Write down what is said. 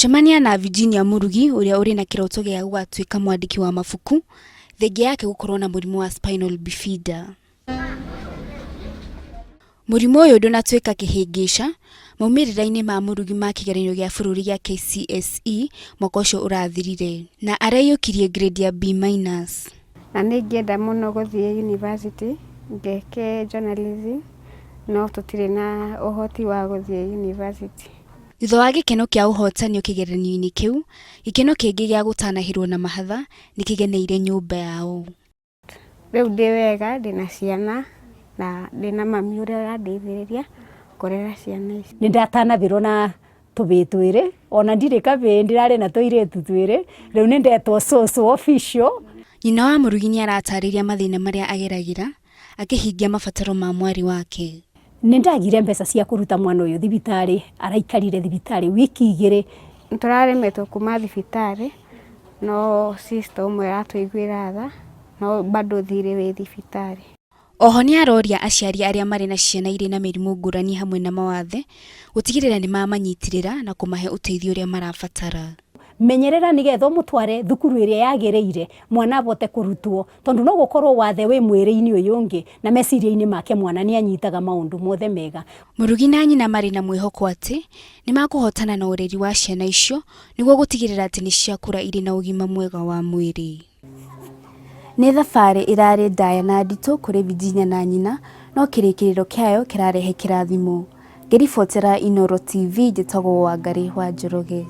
Cemania na Virginia Murugi uria uri na kiroto gia gũgatuĩka mwandĩki wa mabuku thengia yake gũkorwo na mũrimũ wa spinal bifida. Mũrimũ ũyũ ndũnatuĩka kĩhĩngĩca maumĩrĩra-inĩ ma Murugi ma kĩgeranio gĩa bũrũri gĩa KCSE mwaka ũcio ũrathirire na araiyũkirie grade ya B-. Na nĩngĩenda mũno gũthiĩ university ngeke journalism no tũtirĩ na ũhoti wa gũthiĩ university. Thutha wa gĩkeno kĩa ũhotanio kĩgeranio-inĩ kĩu, gĩkeno kĩngĩ gĩa gũtanahĩrwo na mahatha nĩ kĩgeneire nyũmba yao. Rĩu ndĩ wega, ndĩna ciana na ndĩna mami ũrĩa ũrandeithĩrĩria kũrera ciana ici. Nĩndatanahĩrwo na tũbĩ twĩrĩ, ona ndirĩ kabĩ ndirarĩ na tũirĩtu twĩrĩ, rĩu nĩndetwo cũcũ official. Nyina wa Murugi nĩaratarĩria mathĩna marĩa ageragĩra akĩhingia mabataro ma mwarĩ wake. Nĩndagire mbeca cia kũruta mwana ũyũ thibitarĩ, araikarire thibitarĩ wiki 2. Tũraremetwo kuma thibitarĩ no sister ũmwe aratũiguĩra tha no bado thirĩ wĩ thibitarĩ. Oho nĩaroria aciari arĩa marĩ na ciana irĩ na mĩrimũ ngũrani hamwe na mawathe gũtigĩrĩra nĩmamanyitirĩra na kũmahe ũteithio ũrĩa marabatara. Menyerera nĩgetha mũtware thukuru ĩrĩa yagĩrĩire mwana abote kũrutwo tondũ no gũkorwo wathe wĩ mwĩrĩ-inĩ ũyũ ũngĩ na meciria-inĩ make mwana nĩanyitaga maũndũ mothe mega. Murugi na nyina marĩ na mwĩhoko atĩ nĩmakũhotana na ũreri wa ciana icio nĩguo gũtigĩrĩra atĩ nĩciakũra irĩ na ũgima mwega wa mwĩrĩ. Nĩ thabarĩ ĩrarĩ ndaya na nditũ kũrĩ Virginia na nyina no kĩrĩkĩrĩro kĩayo kĩrarehe kĩrathimo. Ngĩribotera Inooro TV njĩtagwo Wangari wa Njoroge.